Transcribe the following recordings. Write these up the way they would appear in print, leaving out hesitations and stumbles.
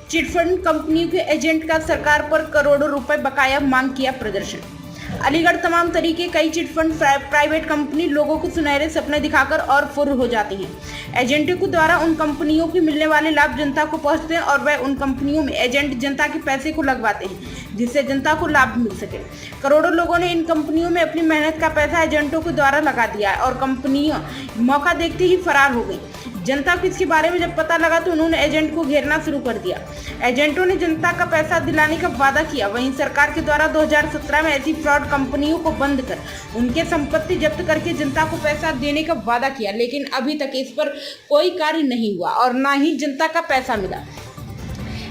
Chit fund कंपनियों के agent का सरकार पर करोड़ों रुपए बकाया मांग किया प्रदर्शन। अलीगढ़ तमाम तरीके कई चिटफंड प्राइवेट कंपनी लोगों को सुनहरे सपने दिखाकर और फुर्र हो जाती हैं। एजेंटों के द्वारा उन कंपनियों को मिलने वाले लाभ जनता को पहुंचते हैं और वह उन कंपनियों में एजेंट जनता के पैसे को लगवाते हैं जिससे जनता को लाभ मिल सके। करोड़ों लोगों ने इन कंपनियों में अपनी मेहनत का पैसा एजेंटों के द्वारा लगा दिया है और कंपनियां मौका देखते ही फरार हो गई। जनता को इसके बारे में जब पता लगा तो उन्होंने एजेंट को घेरना शुरू कर दिया। एजेंटों ने जनता का पैसा दिलाने का वादा किया। वहीं सरकार के द्वारा 2017 में ऐसी फ्रॉड कंपनियों को बंद कर उनके संपत्ति जब्त करके जनता को पैसा देने का वादा किया, लेकिन अभी तक इस पर कोई कार्य नहीं हुआ और न ही जनता का पैसा मिला।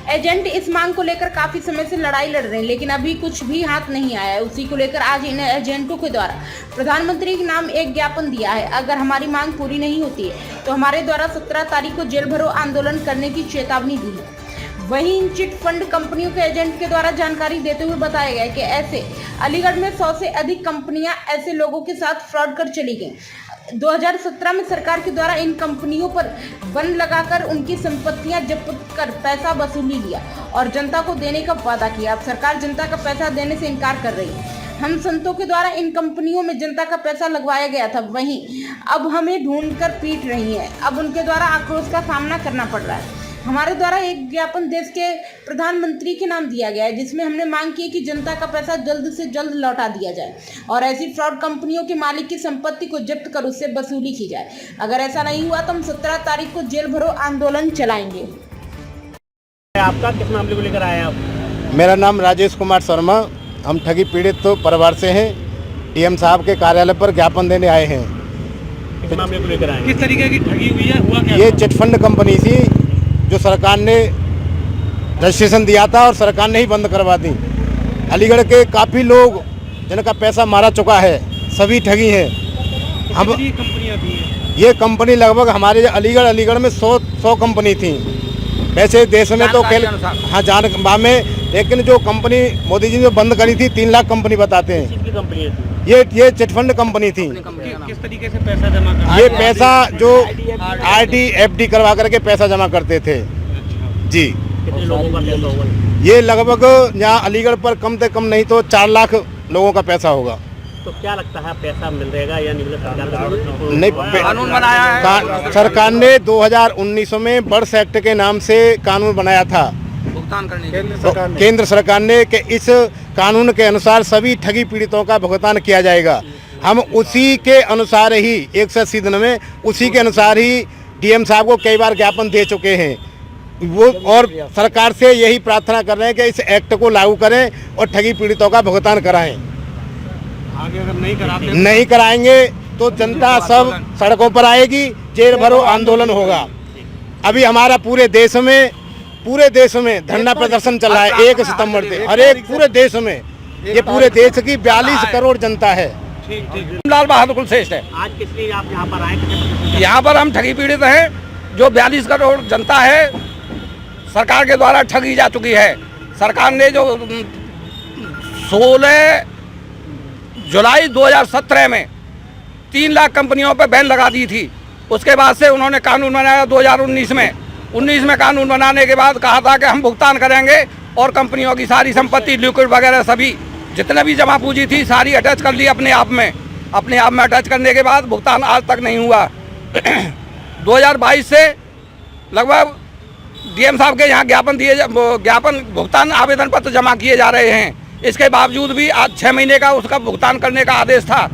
एजेंट इस मांग को लेकर काफी समय से लड़ाई लड़ रहे हैं, लेकिन अभी कुछ भी हाथ नहीं आया है। उसी को लेकर आज इन एजेंटों के द्वारा प्रधानमंत्री के नाम एक ज्ञापन दिया है। अगर हमारी मांग पूरी नहीं होती है तो हमारे द्वारा 17 तारीख को जेल भरो आंदोलन करने की चेतावनी दी है। वहीं इन चिट फंड कंपनियों के एजेंट के द्वारा जानकारी देते हुए बताया गया कि ऐसे अलीगढ़ में 100 से अधिक कंपनियां ऐसे लोगों के साथ फ्रॉड कर चली गई। 2017 में सरकार के द्वारा इन कंपनियों पर बंद लगाकर उनकी संपत्तियां जब्त कर पैसा वसूली लिया और जनता को देने का वादा किया। अब सरकार जनता का पैसा देने से इनकार कर रही है। हम संतों के द्वारा इन कंपनियों में जनता का पैसा लगवाया गया था, वहीं अब हमें ढूंढकर पीट रही है। अब उनके द्वारा आक्रोश का सामना करना पड़ रहा है। हमारे द्वारा एक ज्ञापन देश के प्रधानमंत्री के नाम दिया गया है, जिसमें हमने मांग की है कि जनता का पैसा जल्द से जल्द लौटा दिया जाए और ऐसी फ्रॉड कंपनियों के मालिक की संपत्ति को जब्त कर उससे वसूली की जाए। अगर ऐसा नहीं हुआ तो हम 17 तारीख को जेल भरो आंदोलन चलाएंगे। आपका किस मामले को लेकर आए आप? मेरा नाम राजेश कुमार शर्मा। हम ठगी पीड़ित परिवार से हैं। डीएम साहब के कार्यालय पर ज्ञापन देने आए हैं। किस मामले को लेकर आए? किस तरीके की ठगी हुई है, हुआ क्या? ये चिटफंड कंपनी थी जो सरकार ने रजिस्ट्रेशन दिया था और सरकार ने ही बंद करवा दी। अलीगढ़ के काफ़ी लोग जिनका पैसा मारा चुका है, सभी ठगी हैं। हम कंपनियां थी? ये कंपनी लगभग हमारे अलीगढ़ में 100 कंपनी थी। वैसे देश में तो हाँ जानबा में, लेकिन जो कंपनी मोदी जी ने बंद करी थी 3 लाख कंपनी बताते हैं। कंपनी थी ये चिटफंड कंपनी थी। किस तरीके से पैसा जमा करते? ये पैसा जो आरडी एफडी करवा करके पैसा जमा करते थे। जी। कितने लोगों का पैसा होगा? ये लगभग यहाँ अलीगढ़ पर कम से कम नहीं तो 4 लाख लोगों का पैसा होगा। तो क्या लगता है पैसा मिल रहेगा या नहीं मिलेगा? नहीं, कानून बनाया है सरकार ने 2019 में बर्ड्स एक्ट के नाम से कानून बनाया था भुगतान करने केंद्र सरकार ने कि इस कानून के अनुसार सभी ठगी पीड़ितों का भुगतान किया जाएगा। हम उसी के अनुसार ही 180 दिन में उसी के अनुसार ही डीएम साहब को कई बार ज्ञापन दे चुके हैं। वो और सरकार से यही प्रार्थना कर रहे हैं कि इस एक्ट को लागू करें और ठगी पीड़ितों का भुगतान कराएं। आगे अगर नहीं कराएंगे तो जनता सब सड़कों पर आएगी, जेल भरो आंदोलन होगा। अभी हमारा पूरे देश में धरना प्रदर्शन चल रहा है 1 सितंबर से। हर एक पूरे देश में, ये पूरे देश की 42 करोड़ जनता है। लाल बहादुर कुलश्रेष्ठ है। आज किस लिए आप यहाँ पर आए? यहाँ पर हम ठगी पीड़ित हैं। जो 42 करोड़ जनता है सरकार के द्वारा ठगी जा चुकी है। सरकार ने जो 16 जुलाई 2017 में 3 लाख कंपनियों पर बैन लगा दी थी। उसके बाद से उन्होंने कानून बनाया 2019 में। 19 में कानून बनाने के बाद कहा था कि हम भुगतान करेंगे और कंपनियों की सारी संपत्ति लिक्विड वगैरह सभी जितने भी जमा पूंजी थी सारी अटैच कर ली अपने आप में अटैच करने के बाद भुगतान आज तक नहीं हुआ। 2022 से लगभग डीएम साहब के यहाँ ज्ञापन भुगतान आवेदन पत्र जमा किए जा रहे हैं। इसके बावजूद भी आज 6 महीने का उसका भुगतान करने का आदेश था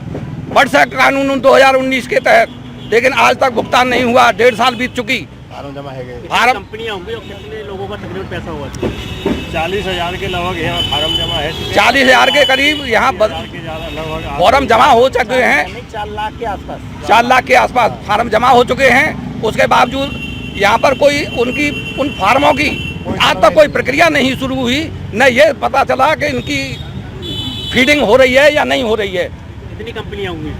बर्ड्स एक्ट कानून 2019 के तहत, लेकिन आज तक भुगतान नहीं हुआ। 1.5 साल बीत चुकी। फार्म जमा है फार्म कंपनियां होंगी और कितने लोगों का तकरीबन पैसा हुआ? 40,000 के लगभग यहाँ फार्म जमा है। 40,000 के करीब यहाँ फॉर्म जमा हो चुके हैं। 4 लाख के आसपास 4 लाख के आसपास फार्म जमा हो चुके हैं। उसके बावजूद यहाँ पर कोई उन फार्मों की आज तक कोई प्रक्रिया नहीं शुरू हुई, न ये पता चला कि इनकी फीडिंग हो रही है या नहीं हो रही है। कितनी कंपनियां होंगी?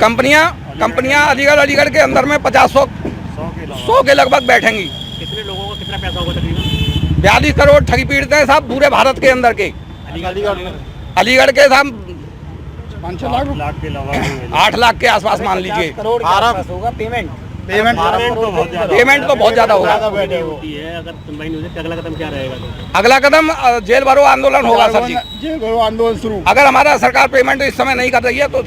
कंपनियां अलीगढ़ के अंदर में 100 के लगभग बैठेंगी। कितने लोगों का कितना पैसा होगा तकरीबन? 42 करोड़ ठगी पीड़ित हैं साहब पूरे भारत के अंदर के। अलीगढ़ के साहब 5 लाख के लगभग 8 लाख के आसपास मान लीजिए। करोड़ के आसपास होगा पेमेंट। पेमेंट तो बहुत ज़्यादा पेमेंट तो बहुत ज़्यादा होगा। होती है, अगर सुनवाई नहीं होती तो अगला कदम क्या रहेगा? तो अगला कदम जेल भरो आंदोलन होगा सर जी। आंदोलन शुरू अगर हमारा सरकार पेमेंट इस समय नहीं कर रही है तो